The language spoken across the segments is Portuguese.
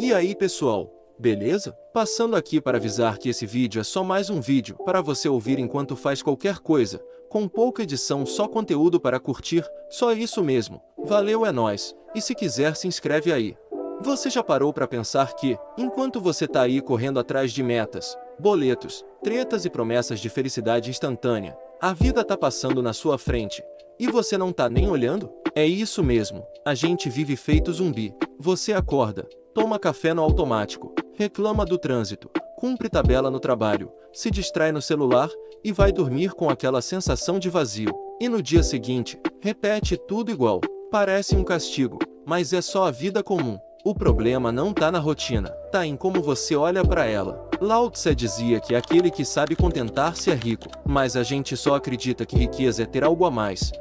E aí pessoal, beleza? Passando aqui para avisar que esse vídeo é só mais um vídeo para você ouvir enquanto faz qualquer coisa, com pouca edição, só conteúdo para curtir, só isso mesmo. Valeu, é nóis, e se quiser se inscreve aí. Você já parou para pensar que, enquanto você tá aí correndo atrás de metas, boletos, tretas e promessas de felicidade instantânea, a vida tá passando na sua frente, e você não tá nem olhando? É isso mesmo, a gente vive feito zumbi. Você acorda, toma café no automático, reclama do trânsito, cumpre tabela no trabalho, se distrai no celular e vai dormir com aquela sensação de vazio. E no dia seguinte, repete tudo igual. Parece um castigo, mas é só a vida comum. O problema não tá na rotina, tá em como você olha para ela. Lao Tse dizia que aquele que sabe contentar-se é rico, mas a gente só acredita que riqueza é ter algo a mais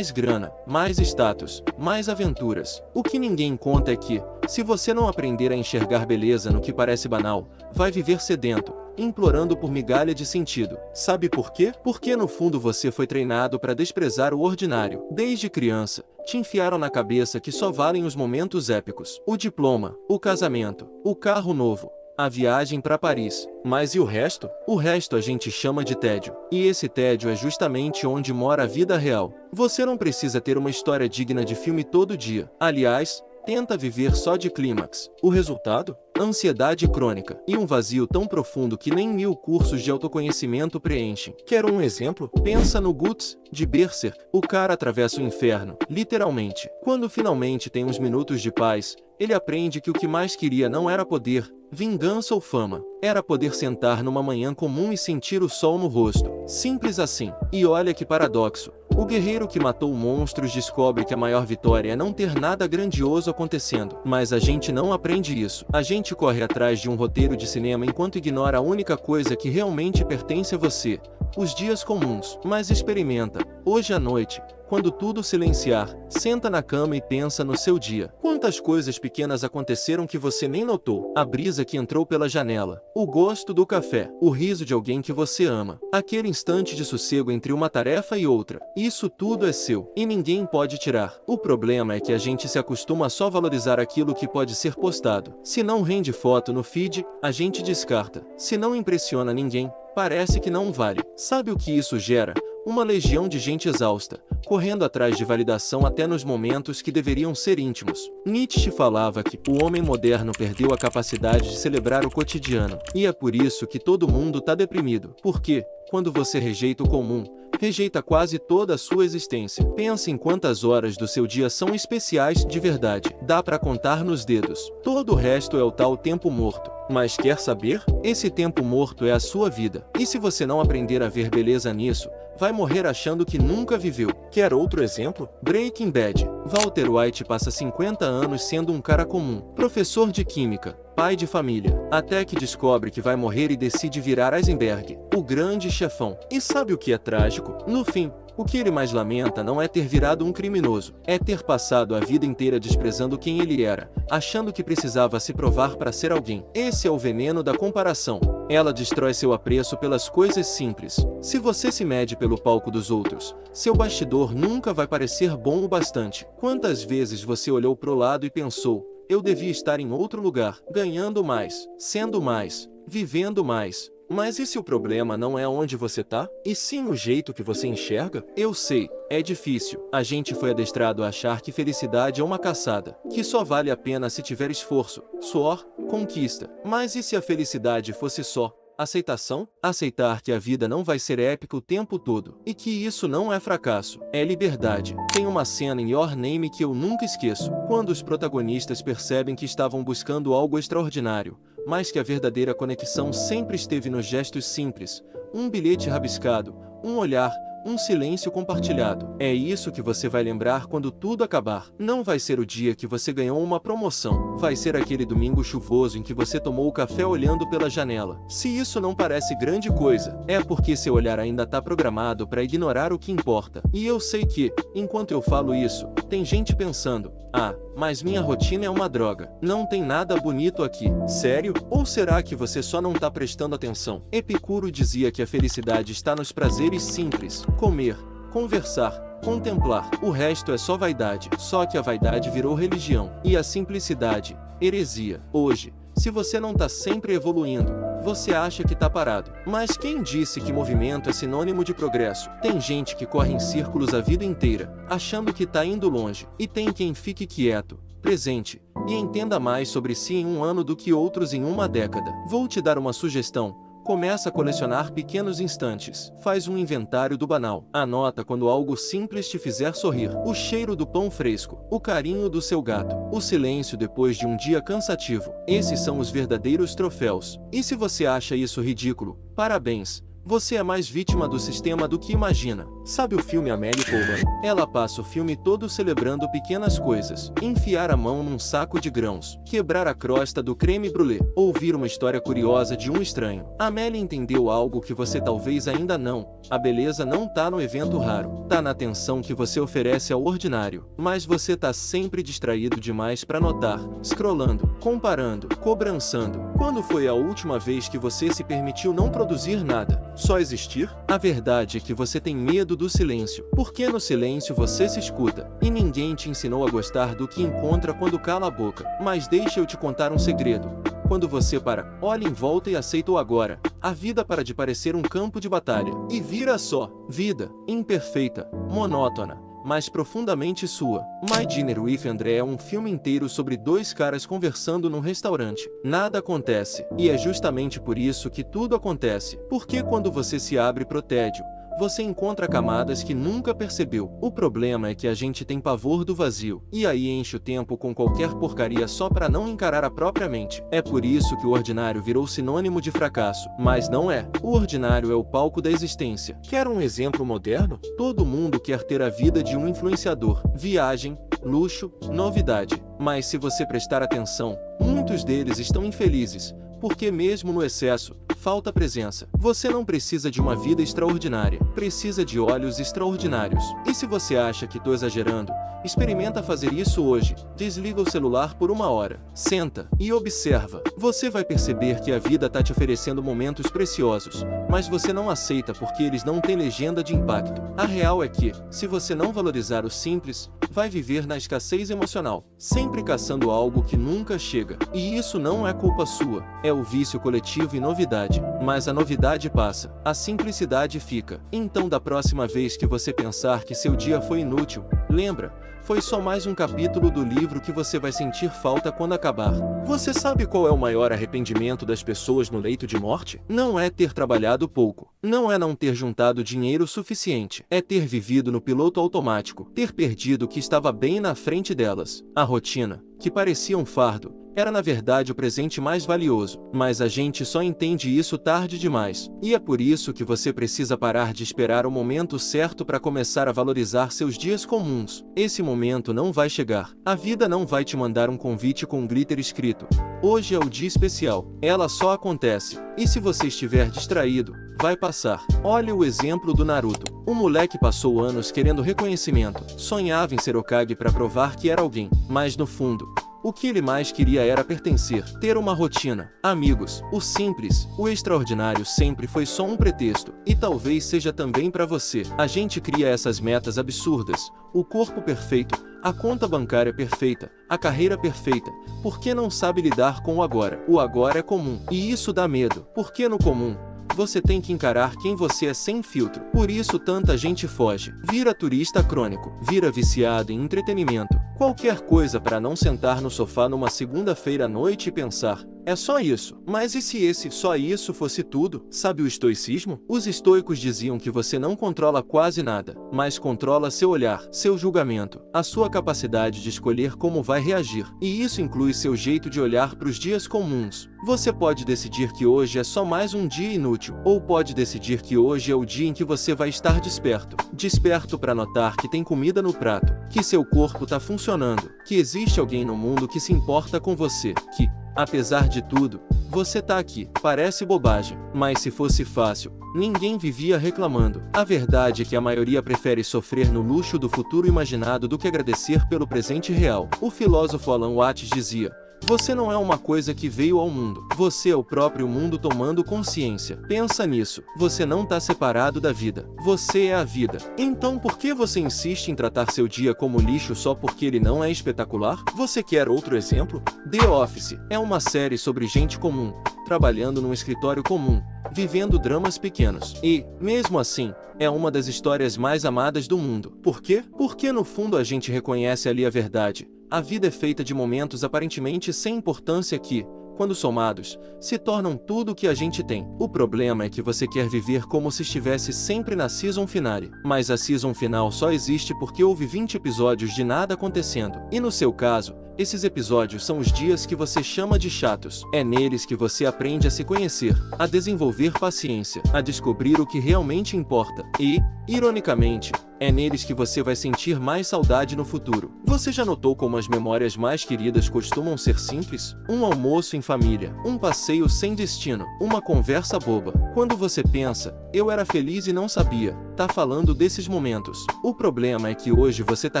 grana, mais status, mais aventuras. O que ninguém conta é que, se você não aprender a enxergar beleza no que parece banal, vai viver sedento, implorando por migalha de sentido. Sabe por quê? Porque no fundo você foi treinado para desprezar o ordinário. Desde criança, te enfiaram na cabeça que só valem os momentos épicos. O diploma, o casamento, o carro novo, a viagem para Paris. Mas e o resto? O resto a gente chama de tédio. E esse tédio é justamente onde mora a vida real. Você não precisa ter uma história digna de filme todo dia. Aliás, tenta viver só de clímax. O resultado? Ansiedade crônica e um vazio tão profundo que nem 1000 cursos de autoconhecimento preenchem. Quer um exemplo? Pensa no Guts, de Berserk. O cara atravessa o inferno, literalmente. Quando finalmente tem uns minutos de paz, ele aprende que o que mais queria não era poder, vingança ou fama. Era poder sentar numa manhã comum e sentir o sol no rosto. Simples assim. E olha que paradoxo. O guerreiro que matou monstros descobre que a maior vitória é não ter nada grandioso acontecendo. Mas a gente não aprende isso. A gente corre atrás de um roteiro de cinema enquanto ignora a única coisa que realmente pertence a você: os dias comuns. Mas experimenta, hoje à noite, quando tudo silenciar, senta na cama e pensa no seu dia. Quantas coisas pequenas aconteceram que você nem notou? A brisa que entrou pela janela, o gosto do café, o riso de alguém que você ama, aquele instante de sossego entre uma tarefa e outra. Isso tudo é seu, e ninguém pode tirar. O problema é que a gente se acostuma a só valorizar aquilo que pode ser postado. Se não rende foto no feed, a gente descarta. Se não impressiona ninguém, parece que não vale. Sabe o que isso gera? Uma legião de gente exausta, correndo atrás de validação até nos momentos que deveriam ser íntimos. Nietzsche falava que o homem moderno perdeu a capacidade de celebrar o cotidiano. E é por isso que todo mundo tá deprimido. Porque, quando você rejeita o comum, rejeita quase toda a sua existência. Pense em quantas horas do seu dia são especiais de verdade. Dá pra contar nos dedos. Todo o resto é o tal tempo morto. Mas quer saber? Esse tempo morto é a sua vida. E se você não aprender a ver beleza nisso, vai morrer achando que nunca viveu. Quer outro exemplo? Breaking Bad. Walter White passa 50 anos sendo um cara comum, professor de química, pai de família, até que descobre que vai morrer e decide virar Heisenberg, o grande chefão. E sabe o que é trágico? No fim, o que ele mais lamenta não é ter virado um criminoso, é ter passado a vida inteira desprezando quem ele era, achando que precisava se provar para ser alguém. Esse é o veneno da comparação. Ela destrói seu apreço pelas coisas simples. Se você se mede pelo palco dos outros, seu bastidor nunca vai parecer bom o bastante. Quantas vezes você olhou pro lado e pensou: eu devia estar em outro lugar, ganhando mais, sendo mais, vivendo mais. Mas e se o problema não é onde você tá, e sim o jeito que você enxerga? Eu sei, é difícil. A gente foi adestrado a achar que felicidade é uma caçada, que só vale a pena se tiver esforço, suor, conquista. Mas e se a felicidade fosse só aceitação? Aceitar que a vida não vai ser épica o tempo todo, e que isso não é fracasso, é liberdade. Tem uma cena em Your Name que eu nunca esqueço, quando os protagonistas percebem que estavam buscando algo extraordinário, mas que a verdadeira conexão sempre esteve nos gestos simples, um bilhete rabiscado, um olhar, um silêncio compartilhado. É isso que você vai lembrar quando tudo acabar. Não vai ser o dia que você ganhou uma promoção. Vai ser aquele domingo chuvoso em que você tomou o café olhando pela janela. Se isso não parece grande coisa, é porque seu olhar ainda está programado para ignorar o que importa. E eu sei que, enquanto eu falo isso, tem gente pensando: ah, mas minha rotina é uma droga. Não tem nada bonito aqui. Sério? Ou será que você só não tá prestando atenção? Epicuro dizia que a felicidade está nos prazeres simples: comer, conversar, contemplar. O resto é só vaidade. Só que a vaidade virou religião. E a simplicidade, Heresia. Hoje, se você não tá sempre evoluindo, você acha que tá parado. Mas quem disse que movimento é sinônimo de progresso? Tem gente que corre em círculos a vida inteira, achando que tá indo longe. E tem quem fique quieto, presente, e entenda mais sobre si em um ano do que outros em uma década. Vou te dar uma sugestão. Começa a colecionar pequenos instantes. Faz um inventário do banal. Anota quando algo simples te fizer sorrir. O cheiro do pão fresco. O carinho do seu gato. O silêncio depois de um dia cansativo. Esses são os verdadeiros troféus. E se você acha isso ridículo, parabéns. Você é mais vítima do sistema do que imagina. Sabe o filme Amélie Poulain? Ela passa o filme todo celebrando pequenas coisas. Enfiar a mão num saco de grãos. Quebrar a crosta do creme brulee. Ouvir uma história curiosa de um estranho. Amélie entendeu algo que você talvez ainda não. A beleza não tá no evento raro. Tá na atenção que você oferece ao ordinário. Mas você tá sempre distraído demais pra notar. Scrollando, comparando, cobrançando. Quando foi a última vez que você se permitiu não produzir nada? Só existir? A verdade é que você tem medo do silêncio, porque no silêncio você se escuta, e ninguém te ensinou a gostar do que encontra quando cala a boca. Mas deixa eu te contar um segredo. Quando você para, olha em volta e aceita o agora, a vida para de parecer um campo de batalha, e vira só vida, imperfeita, monótona, mas profundamente sua. My Dinner with André é um filme inteiro sobre dois caras conversando num restaurante. Nada acontece, e é justamente por isso que tudo acontece. Porque quando você se abre pro tédio, você encontra camadas que nunca percebeu. O problema é que a gente tem pavor do vazio, e aí enche o tempo com qualquer porcaria só pra não encarar a própria mente. É por isso que o ordinário virou sinônimo de fracasso. Mas não é. O ordinário é o palco da existência. Quer um exemplo moderno? Todo mundo quer ter a vida de um influenciador. Viagem, luxo, novidade. Mas se você prestar atenção, muitos deles estão infelizes. Porque mesmo no excesso, falta presença. Você não precisa de uma vida extraordinária, precisa de olhos extraordinários. E se você acha que tô exagerando, experimenta fazer isso hoje. Desliga o celular por 1 hora, senta e observa. Você vai perceber que a vida tá te oferecendo momentos preciosos, mas você não aceita porque eles não têm legenda de impacto. A real é que, se você não valorizar o simples, vai viver na escassez emocional, sempre caçando algo que nunca chega. E isso não é culpa sua, é o vício coletivo e novidade. Mas a novidade passa, a simplicidade fica. Então da próxima vez que você pensar que seu dia foi inútil, lembra, foi só mais um capítulo do livro que você vai sentir falta quando acabar. Você sabe qual é o maior arrependimento das pessoas no leito de morte? Não é ter trabalhado pouco. Não é não ter juntado dinheiro suficiente. É ter vivido no piloto automático. Ter perdido o que estava bem na frente delas. A rotina, que parecia um fardo, era na verdade o presente mais valioso, mas a gente só entende isso tarde demais. E é por isso que você precisa parar de esperar o momento certo para começar a valorizar seus dias comuns. Esse momento não vai chegar. A vida não vai te mandar um convite com glitter escrito: hoje é o dia especial. Ela só acontece. E se você estiver distraído, vai passar. Olha o exemplo do Naruto. O moleque passou anos querendo reconhecimento. Sonhava em ser Hokage para provar que era alguém. Mas no fundo, o que ele mais queria era pertencer, ter uma rotina, amigos. O simples, o extraordinário sempre foi só um pretexto. E talvez seja também para você. A gente cria essas metas absurdas. O corpo perfeito, a conta bancária perfeita, a carreira perfeita, porque não sabe lidar com o agora. O agora é comum, e isso dá medo, porque no comum, você tem que encarar quem você é sem filtro. Por isso tanta gente foge. Vira turista crônico. Vira viciado em entretenimento. Qualquer coisa para não sentar no sofá numa segunda-feira à noite e pensar: é só isso. Mas e se esse só isso fosse tudo? Sabe o estoicismo? Os estoicos diziam que você não controla quase nada, mas controla seu olhar, seu julgamento, a sua capacidade de escolher como vai reagir. E isso inclui seu jeito de olhar para os dias comuns. Você pode decidir que hoje é só mais um dia inútil, ou pode decidir que hoje é o dia em que você vai estar desperto. Desperto para notar que tem comida no prato, que seu corpo está funcionando, que existe alguém no mundo que se importa com você, que, apesar de tudo, você tá aqui. Parece bobagem, mas se fosse fácil, ninguém vivia reclamando. A verdade é que a maioria prefere sofrer no luxo do futuro imaginado do que agradecer pelo presente real. O filósofo Alan Watts dizia: Você não é uma coisa que veio ao mundo. Você é o próprio mundo tomando consciência. Pensa nisso. Você não está separado da vida. Você é a vida. Então por que você insiste em tratar seu dia como lixo só porque ele não é espetacular? Você quer outro exemplo? The Office é uma série sobre gente comum, trabalhando num escritório comum, vivendo dramas pequenos. E, mesmo assim, é uma das histórias mais amadas do mundo. Por quê? Porque no fundo a gente reconhece ali a verdade. A vida é feita de momentos aparentemente sem importância que, quando somados, se tornam tudo o que a gente tem. O problema é que você quer viver como se estivesse sempre na season finale. Mas a season final só existe porque houve 20 episódios de nada acontecendo. E no seu caso, esses episódios são os dias que você chama de chatos. É neles que você aprende a se conhecer, a desenvolver paciência, a descobrir o que realmente importa. E, ironicamente, é neles que você vai sentir mais saudade no futuro. Você já notou como as memórias mais queridas costumam ser simples? Um almoço em família, um passeio sem destino, uma conversa boba. Quando você pensa, eu era feliz e não sabia, tá falando desses momentos. O problema é que hoje você tá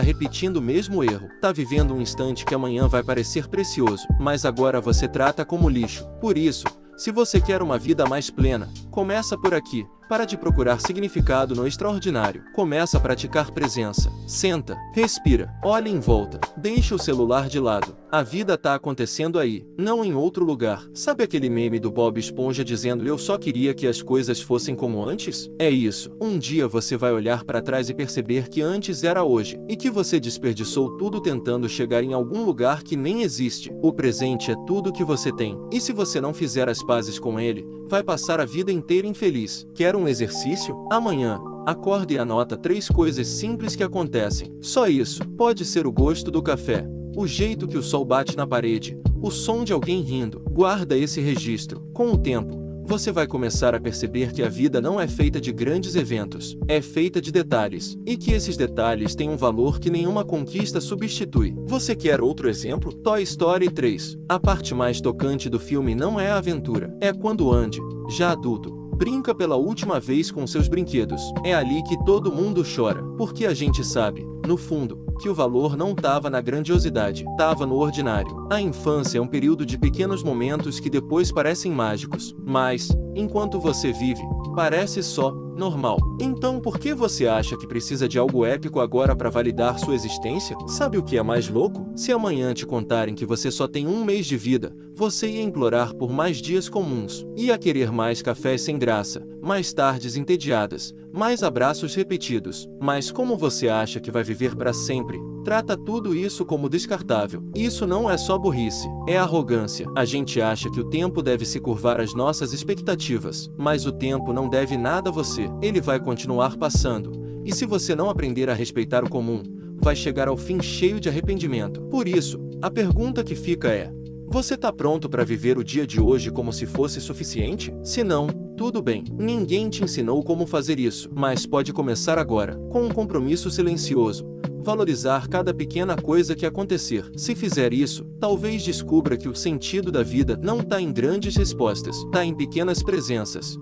repetindo o mesmo erro. Tá vivendo um instante que amanhã vai parecer precioso, mas agora você trata como lixo. Por isso, se você quer uma vida mais plena, começa por aqui. Para de procurar significado no extraordinário. Começa a praticar presença. Senta, respira, olha em volta, deixa o celular de lado. A vida tá acontecendo aí, não em outro lugar. Sabe aquele meme do Bob Esponja dizendo eu só queria que as coisas fossem como antes? É isso. Um dia você vai olhar para trás e perceber que antes era hoje, e que você desperdiçou tudo tentando chegar em algum lugar que nem existe. O presente é tudo que você tem, e se você não fizer as pazes com ele, vai passar a vida inteira infeliz. Quer um exercício? Amanhã, acorde e anota 3 coisas simples que acontecem. Só isso. Pode ser o gosto do café, o jeito que o sol bate na parede, o som de alguém rindo. Guarda esse registro. Com o tempo, você vai começar a perceber que a vida não é feita de grandes eventos, é feita de detalhes, e que esses detalhes têm um valor que nenhuma conquista substitui. Você quer outro exemplo? Toy Story 3. A parte mais tocante do filme não é a aventura, é quando Andy, já adulto, brinca pela última vez com seus brinquedos. É ali que todo mundo chora, porque a gente sabe, no fundo, que o valor não estava na grandiosidade, estava no ordinário. A infância é um período de pequenos momentos que depois parecem mágicos, mas, enquanto você vive, parece só normal. Então por que você acha que precisa de algo épico agora para validar sua existência? Sabe o que é mais louco? Se amanhã te contarem que você só tem 1 mês de vida, você ia implorar por mais dias comuns, ia querer mais cafés sem graça, mais tardes entediadas, mais abraços repetidos. Mas como você acha que vai viver para sempre? Trata tudo isso como descartável. Isso não é só burrice, é arrogância. A gente acha que o tempo deve se curvar às nossas expectativas, mas o tempo não deve nada a você. Ele vai continuar passando, e se você não aprender a respeitar o comum, vai chegar ao fim cheio de arrependimento. Por isso, a pergunta que fica é: você tá pronto para viver o dia de hoje como se fosse suficiente? Se não, tudo bem. Ninguém te ensinou como fazer isso, mas pode começar agora, com um compromisso silencioso. Valorizar cada pequena coisa que acontecer. Se fizer isso, talvez descubra que o sentido da vida não está em grandes respostas, está em pequenas presenças.